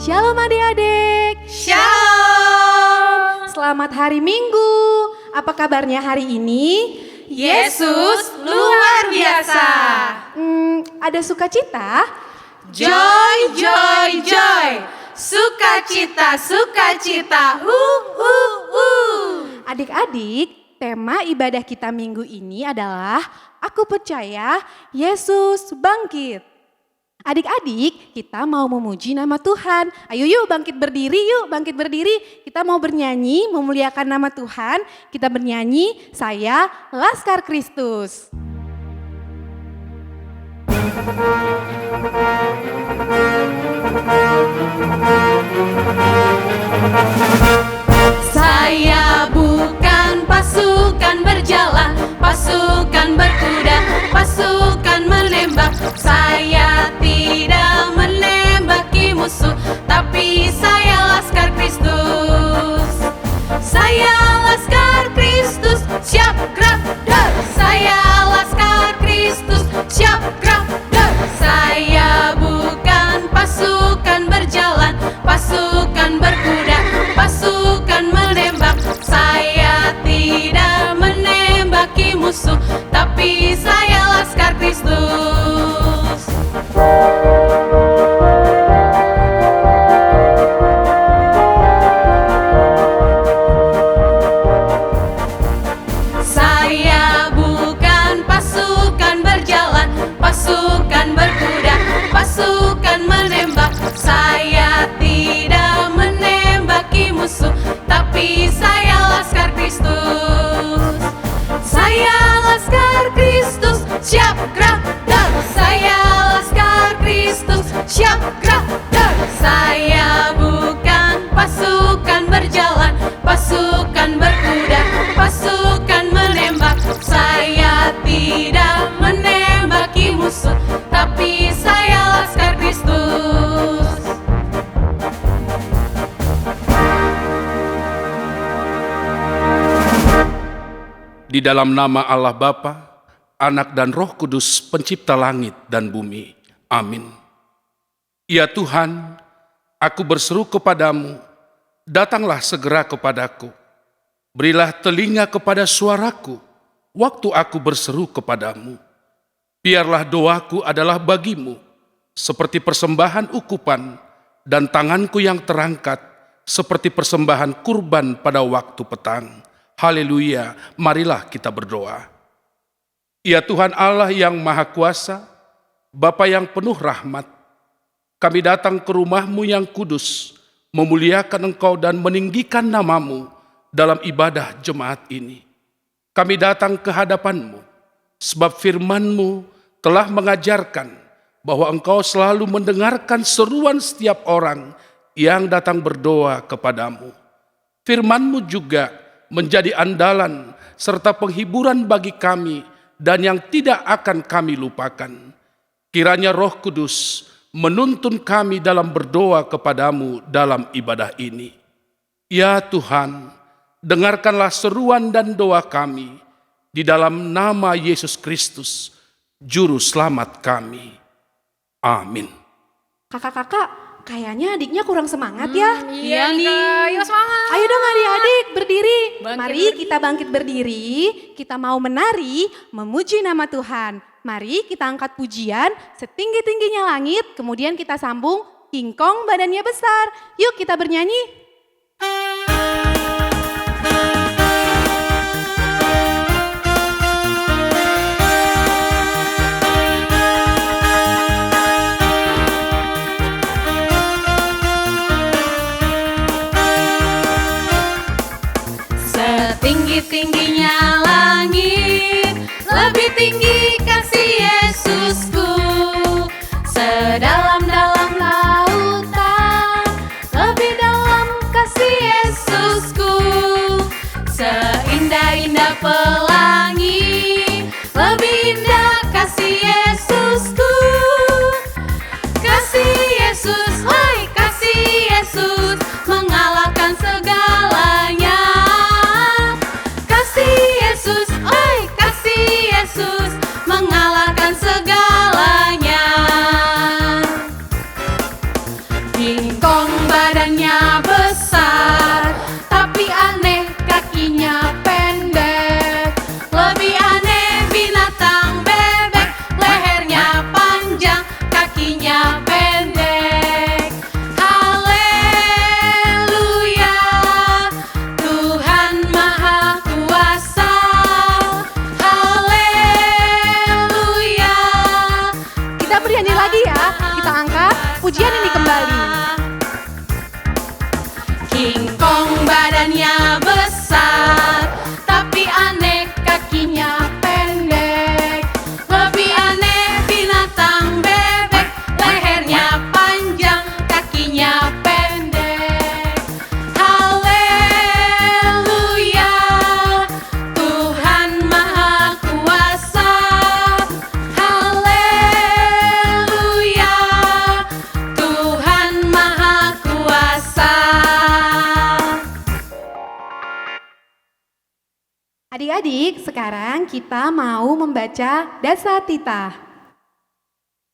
Shalom adik-adik. Shalom. Selamat hari Minggu. Apa kabarnya hari ini? Yesus luar biasa. Ada sukacita? Joy, joy, joy. Sukacita, sukacita. Adik-adik, tema ibadah kita minggu ini adalah Aku percaya Yesus bangkit. Adik-adik, kita mau memuji nama Tuhan. Ayo yuk bangkit berdiri. Kita mau bernyanyi, memuliakan nama Tuhan. Kita bernyanyi, Saya Laskar Kristus. Saya bukan pasukan berjalan, pasukan berkuda, pasukan menembak. Saya tidak menembaki musuh, tapi saya Laskar Kristus. Saya Laskar Kristus, siap gerak dar. Saya Laskar Kristus, siap gerak dar. Saya bukan pasukan berjalan, pasukan berkuda, pasukan menembak. Saya tidak menembaki musuh, tapi saya Laskar Kristus. Saya bukan pasukan berjalan, pasukan berkuda, pasukan menembak. Saya tidak menembaki musuh, tapi saya Laskar Kristus. Saya Laskar Kristus, siap gerak dar. Saya Laskar Kristus, siap gerak dar. Saya bukan pasukan berjalan, pasukan berkuda, pasukan menembak. Saya tidak menembaki musuh, tapi saya Laskar Kristus. Di dalam nama Allah Bapa, Anak dan Roh Kudus, pencipta langit dan bumi. Amin. Ya Tuhan, aku berseru kepadamu, datanglah segera kepadaku. Berilah telinga kepada suaraku, waktu aku berseru kepadamu. Biarlah doaku adalah bagimu, seperti persembahan ukupan, dan tanganku yang terangkat, seperti persembahan kurban pada waktu petang. Haleluya, marilah kita berdoa. Ya Tuhan Allah yang Maha Kuasa, Bapa yang penuh rahmat, kami datang ke rumah-Mu yang kudus, memuliakan Engkau dan meninggikan nama-Mu dalam ibadah jemaat ini. Kami datang ke hadapan-Mu, sebab firman-Mu telah mengajarkan bahwa Engkau selalu mendengarkan seruan setiap orang yang datang berdoa kepadamu. Firman-Mu juga menjadi andalan serta penghiburan bagi kami dan yang tidak akan kami lupakan. Kiranya Roh Kudus menuntun kami dalam berdoa kepadamu dalam ibadah ini. Ya Tuhan, dengarkanlah seruan dan doa kami di dalam nama Yesus Kristus, Juru Selamat kami. Amin. Kakak-kakak, kayaknya adiknya kurang semangat ya? Iya nih. Ayo semangat. Ayo dong adik-adik berdiri. Bangkit Mari berdiri. kita bangkit berdiri. Kita mau menari, memuji nama Tuhan. Mari kita angkat pujian setinggi-tingginya langit. Kemudian kita sambung King Kong badannya besar. Yuk kita bernyanyi. Setinggi-tingginya langit, lebih tinggi kasih Yesusku. Sedalam-dalam lautan, lebih dalam kasih Yesusku. Seindah-indah pelangi, lebih indah kasih Yesusku. Kasih Yesus, hai kasih Yesus, mengalahkan segalanya. Kasih Yesus, mengalahkan segala. badannya besar, tapi aneh kakinya pendek. Lebih aneh binatang bebek, lehernya panjang, kakinya pendek. Haleluya, Tuhan Maha Kuasa. Haleluya. Kita bernyanyi lagi ya. Kita angkat pujian ini kembali. King Kong badannya besar, tapi aneh kakinya pendek. Lebih aneh binatang bebek, lehernya panjang, kakinya pendek. Haleluya, Tuhan Maha Kuasa. Haleluya, Tuhan Maha Kuasa. Adik-adik, sekarang kita mau membaca Dasa Titah.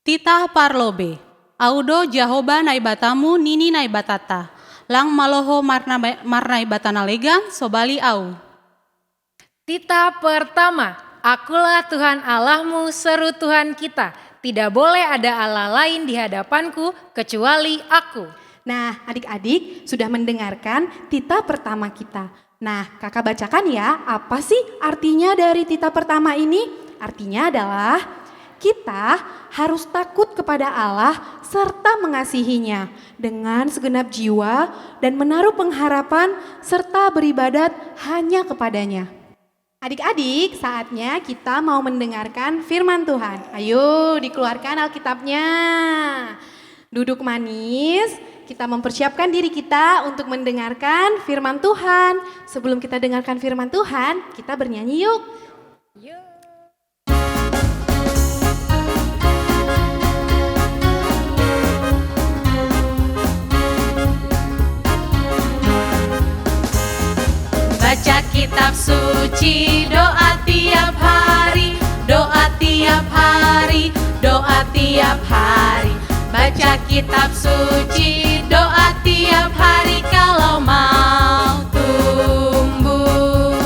Titah parlobe, audo jahoba naibatamu nini naibatata, lang maloho marnai batana legan sobali au. Titah pertama, akulah Tuhan Allahmu, seru Tuhan kita. Tidak boleh ada Allah lain di hadapanku kecuali aku. Nah, adik-adik sudah mendengarkan titah pertama kita. Nah, kakak bacakan ya, apa sih artinya dari titah pertama ini? Artinya adalah kita harus takut kepada Allah serta mengasihinya dengan segenap jiwa dan menaruh pengharapan serta beribadat hanya kepadanya. Adik-adik, saatnya kita mau mendengarkan firman Tuhan. Ayo dikeluarkan Alkitabnya. Duduk manis, kita mempersiapkan diri kita untuk mendengarkan firman Tuhan. Sebelum kita dengarkan firman Tuhan, kita bernyanyi yuk. Baca kitab suci, doa tiap hari, doa tiap hari, doa tiap hari. Baca kitab suci, doa tiap hari kalau mau tumbuh.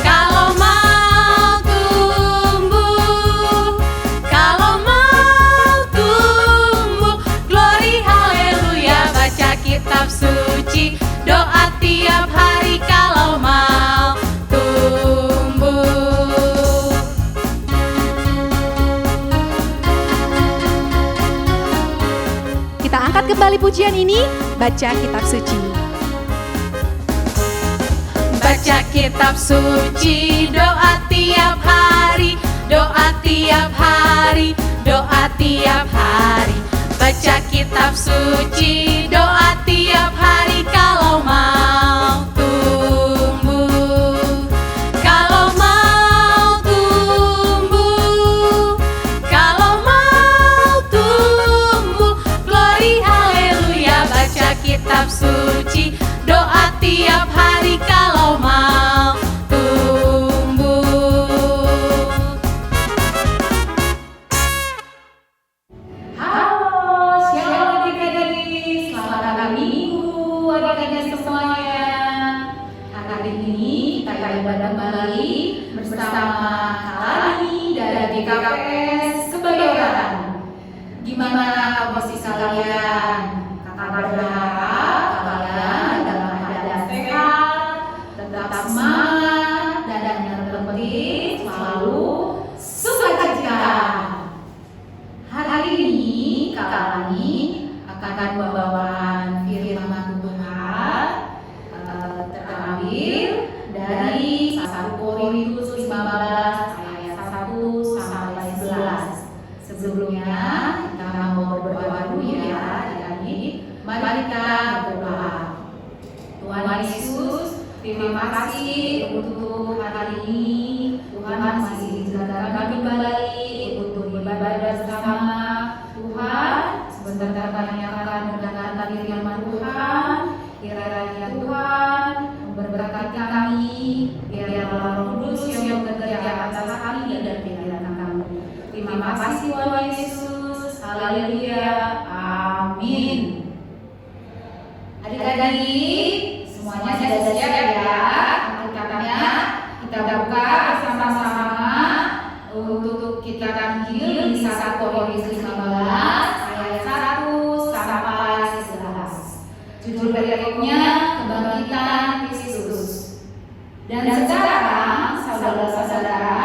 Kalau mau tumbuh, kalau mau tumbuh. Glory haleluya, baca kitab suci, doa tiap hari kalau mau tumbuh. Kita angkat kembali pujian ini, baca kitab suci. Baca kitab suci, doa tiap hari, doa tiap hari, doa tiap hari. Baca kitab suci, doa tiap hari kalau mau tumbuh. Kalau mau tumbuh, kalau mau tumbuh. Glory haleluya, baca kitab suci, doa tiap hari kalau mau tumbuh. Halo, shalom adik-adik, selamat hari Minggu adik-adik semuanya. Hari ini kita ibadah kembali bersama Kalani dari KPS Kebayoran. Gimana posisi kalian? Kakak berharap kalian dalam keadaan sehat, tetap semangat, dan yang terpenting selalu sukacita. Hari ini Kalani akan membawakan firman Tuhan terambil dari 1 Korintus 15 ayat 1 sampai 11. Sebelumnya kita mau berdoa dulu ya adik-adik. Mari kita berdoa. Tuhan Yesus, terima kasih untuk hari ini. Tuhan masih izinkan kami kembali untuk beribadah bersama. Tuhan, sebentar kami akan mendengarkan firman Tuhan. Kiranya Tuhan memberkati kami, biarlah Roh Kudus yang bekerja atas hati dan pikiran kami. Terima kasih Tuhan Yesus. Haleluya. Amin. Adik-adik, semuanya sudah siap ya? Alkitabnya kita buka bersama-sama untuk kita Injil di 1 Korintus 15 ayat 1 sampai 11. Judul perikopnya Kebangkitan Kristus. Dan sekarang, saudara-saudara,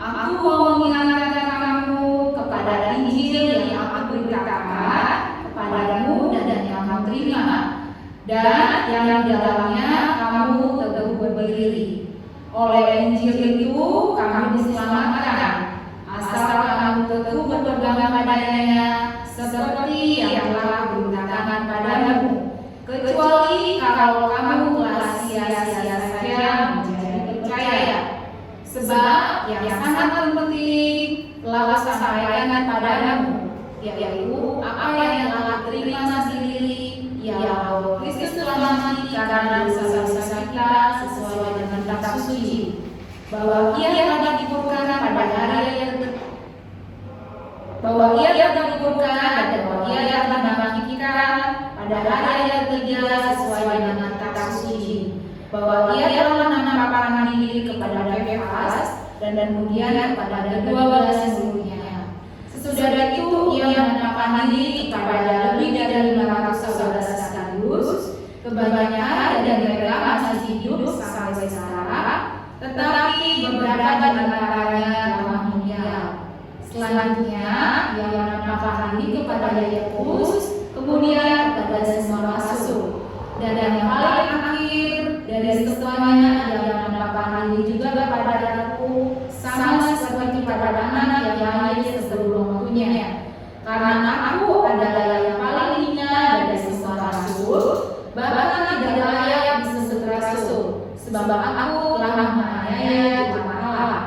aku mau mengingatkan kamu kepada Injil yang aku beritakan kepadamu dan yang kamu terima, dan yang di dalamnya kamu teguh berdiri. Oleh Injil itu kamu diselamatkan, asal kamu teguh berpegang padanya, seperti yang telah kuberitakan padamu. Kecuali kalau kamu telah sia-sia saja menjadi percaya. Sebab yang sangat penting telah sampaikan padamu, yaitu apa yang telah terima sendiri, bahwa Kristus telah mati karena dosa-dosa kita sesuai dengan kitab suci, bahwa Ia telah dikuburkan pada hari yang bahwa Ia telah dikuburkan dan bahwa Ia telah dibangkitkan pada hari yang ketiga sesuai dengan kitab suci, bahwa Ia telah menampakkan diri kepada Kefas dan kemudian kepada 12 seluruhnya. Sesudah itu Ia menampakkan diri kepada lebih dari 500 saudara sekaligus. Kebanyakan dari mereka masih hidup sampai sekarang, tetapi beberapa di antaranya telah meninggal. Selanjutnya Ia menampakkan diri kepada Yakobus, kemudian kepada semua rasul, dan yang paling akhir dari semuanya Ia menampakkan diri juga kepada aku, sama seperti pada anak yang lahir sebelum waktunya. Karena aku adalah yang paling hina dari semua rasul, bahkan tidak layak disebut rasul, sebab aku telah menganiaya Tuhan Allah.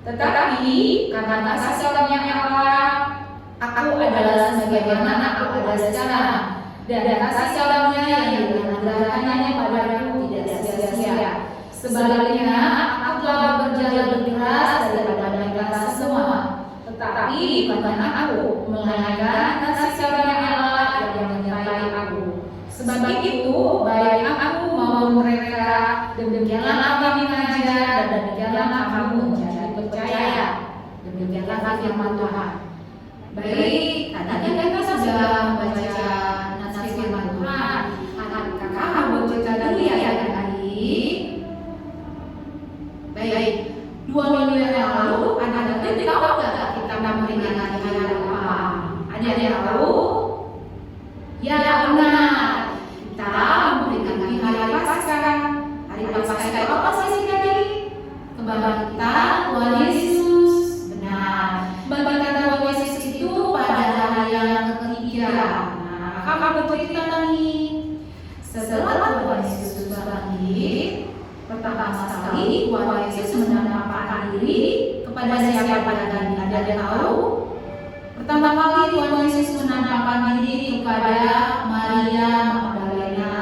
Tetapi karena kasih karunia Allah, aku adalah sebagaimana aku ada sekarang, dan kasih karunia yang dianugerahkannya padaku tidak sia-sia. Sebaliknya, aku telah bekerja lebih keras daripada mereka semua, tetapi bukan aku, melainkan kasih karunia Allah yang menyertai aku. Sebab itu, baik aku maupun mereka, demikianlah kami mengajar dan demikianlah kamu menjadi percaya. Demikianlah firman Tuhan. Baik, tadi kita sudah membaca naskah firman Tuhan. Kakak mau baca dulu ya adik-adik. Baik, 2 minggu yang lalu adik-adik tahu nggak kita memperingati hari apa? Ada yang tahu? Ya benar, kita memperingati hari Paskah. Hari Paskah itu apa sih tadi? Kebangkitan Tuhan Yesus. Benar, kebangkitan Tuhan Yesus itu pada hari yang ketiga. Nah, kakak bercerita nih, setelah Tuhan Yesus bangkit, pertama sekali Tuhan Yesus menampakkan diri kepada siapa tadi? Ada yang tahu? Pertama kali Tuhan Yesus menampakkan diri kepada Maria Magdalena.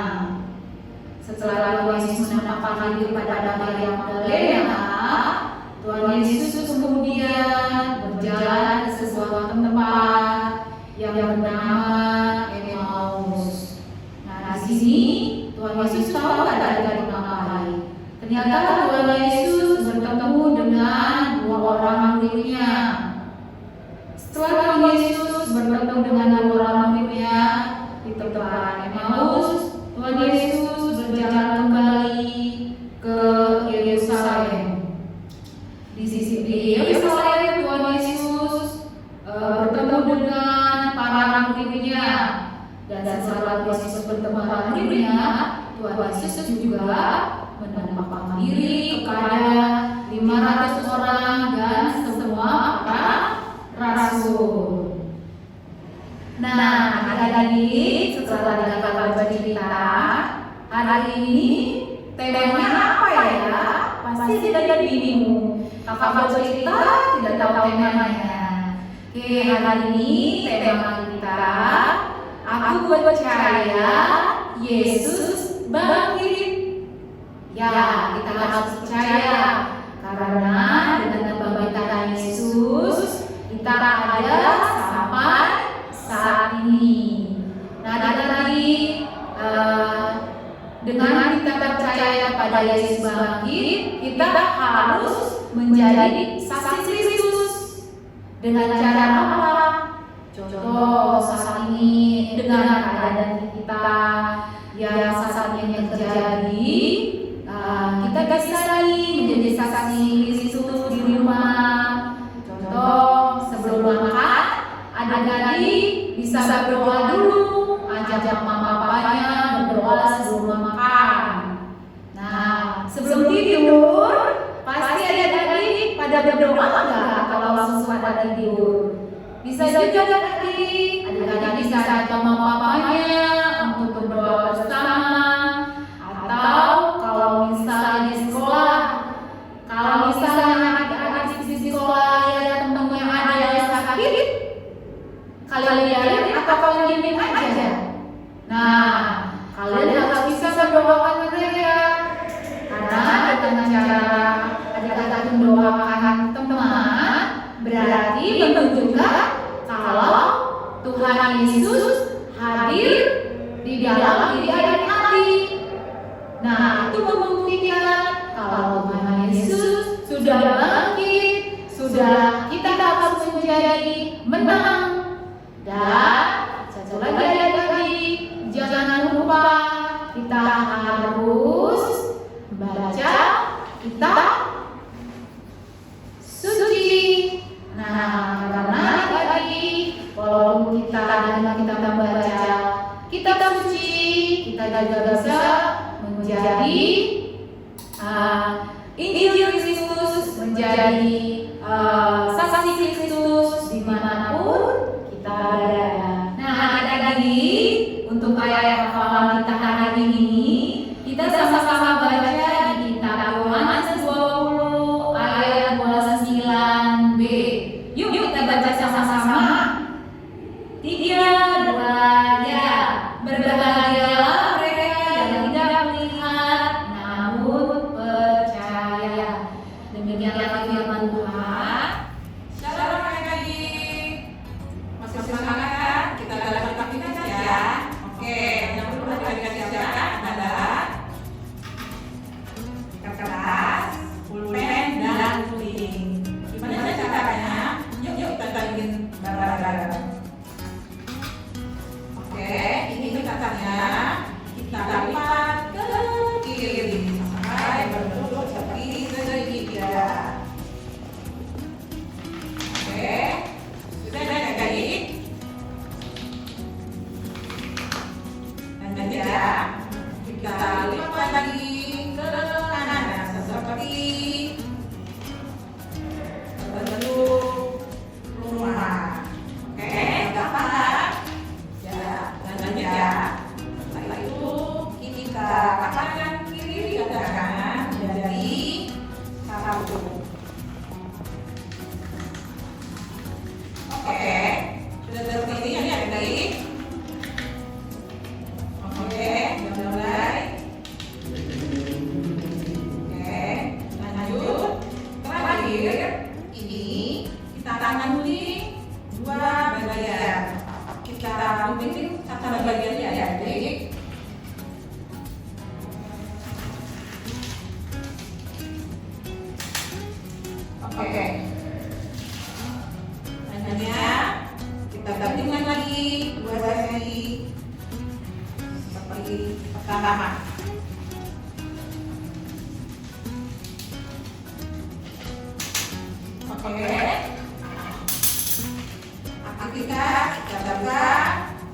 Setelah Tuhan Yesus menampakkan diri kepada Maria Magdalena, Tuhan Yesus kemudian berjalan ke sebuah tempat yang bernama Emmaus. Nah, di sini Tuhan Yesus tahu ada mengapai. Ternyata Tuhan Yesus bertemu dengan 2 orang muridnya. Setelah Tuhan Yesus bertemu dengan 2 orang muridnya di tempat Emmaus, Tuhan Yesus berjalan kembali ke Yerusalem. Di Yerusalem Tuhan Yesus bertemu dengan para muridnya, dan setelah Tuhan Yesus bertemu dengan muridnya, Tuhan Yesus juga menampakkan diri kepada 500 orang dan semua para rasul. Nah, adik-adik, setelah kakak bercerita, hari ini temanya apa ya? Pasti tidak bingung. Kakak bercerita tidak tahu temanya. Oke, hari ini tema kita, aku percaya Yesus bangkit. Ya, kita harus percaya karena dengan kebangkitan Yesus kita ada sampai saat ini. Nah, tadi dengan kita percaya pada Yesus bangkit, kita harus menjadi saksi Kristus. Dengan cara apa? Contoh saat ini dengan keadaan kita yang saat ini terjadi, kita bisa menjadi saksi Kristus di rumah. Contoh sebelum makan, adik-adik bisa berdoa dulu, ajak mama papanya berdoa sebelum makan. Nah, sebelum tidur, pasti adik-adik pada berdoa enggak kalau langsung pada tidur? Bisa juga adik-adik bisa ajak mama papanya untuk berdoa bersama. Atau kalau misalnya di sekolah, kalau misalnya adik-adik di sekolah ya temennya ada yang sakit, kalian lihat atau kalian diamin aja. Nah, kalian harus bisa mendoakan mereka. Karena dengan cara adik-adik mendoakan teman, berarti menunjukkan kalau Tuhan Yesus hadir di dalam diri adik-adik. Nah, itu membuktikan kalau Tuhan Yesus sudah bangkit, sudah kita harus menjadi menang. Dan satu lagi adik-adik, jangan lupa kita harus baca kitab suci. Nah, karena adik-adik, walaupun kita membaca kitab suci, kita juga bisa menjadi Injil Kristus, menjadi saksi Kristus dimanapun kita berada. Nah, adik-adik, untuk ayat hafalan kita hari ini, kita sama-sama baca di kitab Yohanes 20 ayat 29b. Yuk kita baca sama-sama. 3, 2, ya. Berbahagialah mereka yang tidak melihat namun percaya. Demikianlah firman Tuhan. Shalom adik-adik. Masih semangat kan? Kita dalam aktivitas ya. Oke, yang perlu adik-adik siapkan adalah kertas, pulpen, dan kuning. Gimana caranya? Yuk kita bikin bareng-bareng. Oke, ini kertasnya kita lipat ke kiri sampai berbentuk seperti segitiga. Oke, sudah adik-adik. Dan ya, kita lipat lagi ke kanan seperti berbentuk rumah. Oke, sudah paham? Ya, dan ya. Setelah itu kita kanan kiri dan kanan menjadi satu. Oke, sudah seperti ini adik-adik. Oke, sudah mulai. Oke, lanjut. Terakhir, ini kita gunting 2 bagian. Kita gunting satu bagian ya adik-adik. Oke. Selanjutnya kita guntingkan lagi 2 sesi seperti pertama. Oke. Aktivitas kita buka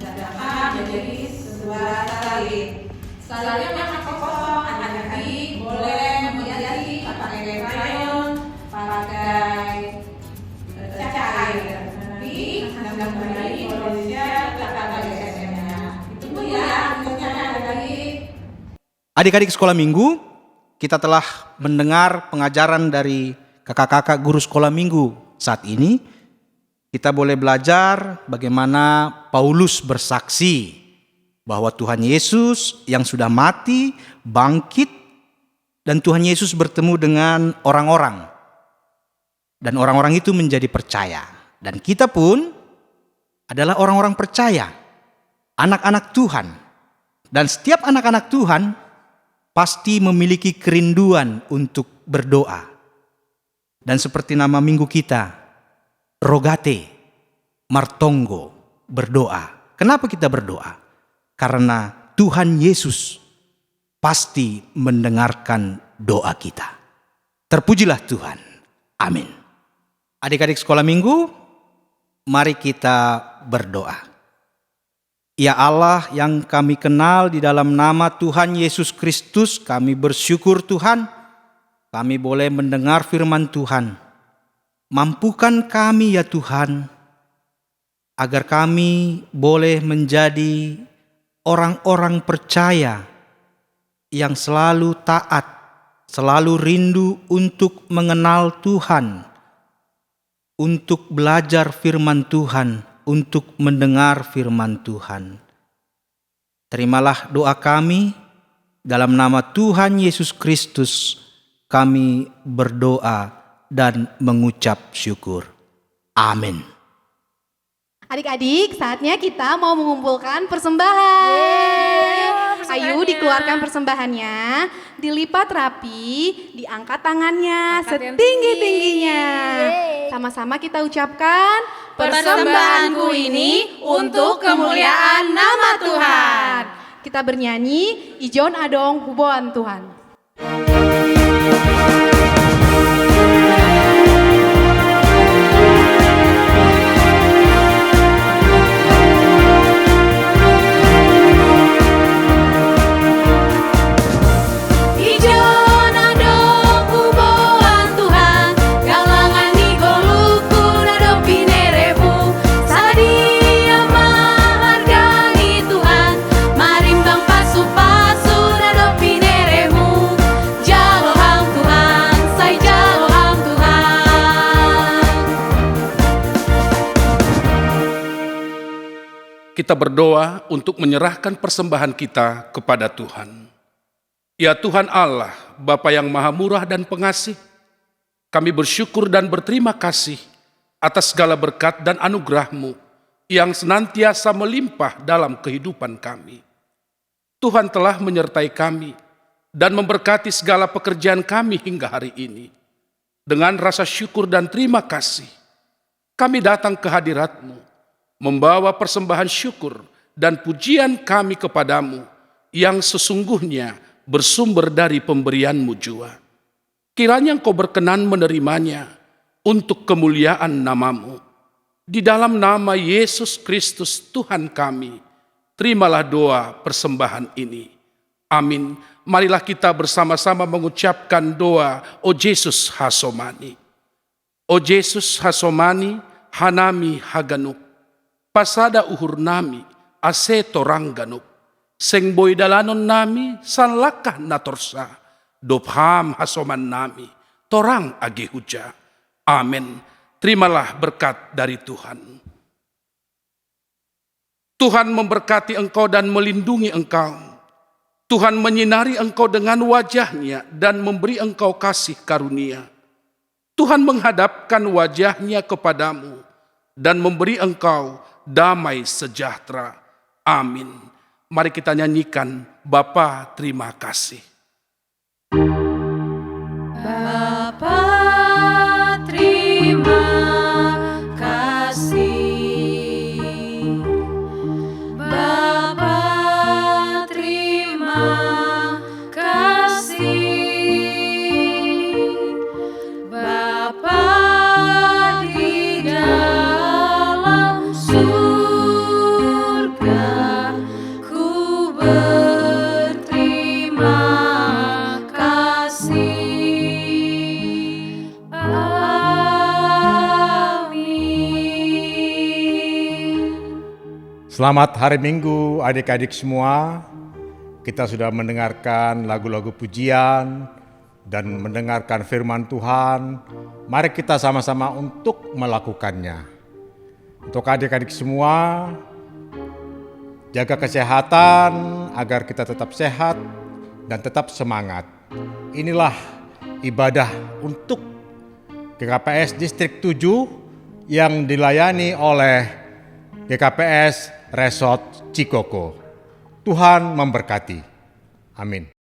dan akan menjadi sebuah salin. Salinnya masih kosong, adik-adik boleh menghiasi pakai krayon, pakai cat air. Nanti akan kembali Indonesia kita pakai SM-nya. Ditunggu ya, aktivitasnya adik-adik. Adik-adik sekolah minggu, kita telah mendengar pengajaran dari kakak-kakak guru sekolah minggu. Saat ini kita boleh belajar bagaimana Paulus bersaksi bahwa Tuhan Yesus yang sudah mati, bangkit, dan Tuhan Yesus bertemu dengan orang-orang. Dan orang-orang itu menjadi percaya. Dan kita pun adalah orang-orang percaya, anak-anak Tuhan. Dan setiap anak-anak Tuhan pasti memiliki kerinduan untuk berdoa. Dan seperti nama minggu kita, Rogate Martongo, berdoa. Kenapa kita berdoa? Karena Tuhan Yesus pasti mendengarkan doa kita. Terpujilah Tuhan. Amin. Adik-adik sekolah minggu, mari kita berdoa. Ya Allah yang kami kenal, di dalam nama Tuhan Yesus Kristus kami bersyukur Tuhan, kami boleh mendengar firman Tuhan. Mampukan kami ya Tuhan, agar kami boleh menjadi orang-orang percaya yang selalu taat, selalu rindu untuk mengenal Tuhan, untuk belajar firman Tuhan, untuk mendengar firman Tuhan. Terimalah doa kami, dalam nama Tuhan Yesus Kristus kami berdoa dan mengucap syukur. Amin. Adik-adik, saatnya kita mau mengumpulkan persembahan. Ayo dikeluarkan persembahannya, dilipat rapi, diangkat tangannya setinggi-tingginya. Sama-sama kita ucapkan, Persembahanku ini untuk kemuliaan nama Tuhan. Kita bernyanyi, Ijon Adong Huboan Tuhan. Kita berdoa untuk menyerahkan persembahan kita kepada Tuhan. Ya Tuhan Allah, Bapa yang Maha Murah dan Pengasih, kami bersyukur dan berterima kasih atas segala berkat dan anugerah-Mu yang senantiasa melimpah dalam kehidupan kami. Tuhan telah menyertai kami dan memberkati segala pekerjaan kami hingga hari ini. Dengan rasa syukur dan terima kasih, kami datang ke hadirat-Mu, membawa persembahan syukur dan pujian kami kepadamu yang sesungguhnya bersumber dari pemberian-Mu jua. Kiranya Engkau berkenan menerimanya untuk kemuliaan nama-Mu. Di dalam nama Yesus Kristus Tuhan kami, terimalah doa persembahan ini. Amin. Marilah kita bersama-sama mengucapkan doa, O Yesus Hasomani. O Yesus Hasomani, Hanami Haganuk. Pasada uhur nami, ase torang ganuk. Seng boy dalanon nami, sanlakah natorsa. Dopham hasoman nami, torang age huja. Amin. Terimalah berkat dari Tuhan. Tuhan memberkati engkau dan melindungi engkau. Tuhan menyinari engkau dengan wajahnya dan memberi engkau kasih karunia. Tuhan menghadapkan wajahnya kepadamu dan memberi engkau damai sejahtera. Amin. Mari kita nyanyikan, Bapa terima kasih. Bapa terima kasih. Bapa terima kasih. Bapa di dalam surga, ku berterima kasih. Amin. Selamat hari Minggu adik-adik semua. Kita sudah mendengarkan lagu-lagu pujian dan mendengarkan firman Tuhan. Mari kita sama-sama untuk melakukannya. Untuk adik-adik semua, jaga kesehatan agar kita tetap sehat dan tetap semangat. Inilah ibadah untuk GKPS Distrik 7 yang dilayani oleh GKPS Resort Cikoko. Tuhan memberkati. Amin.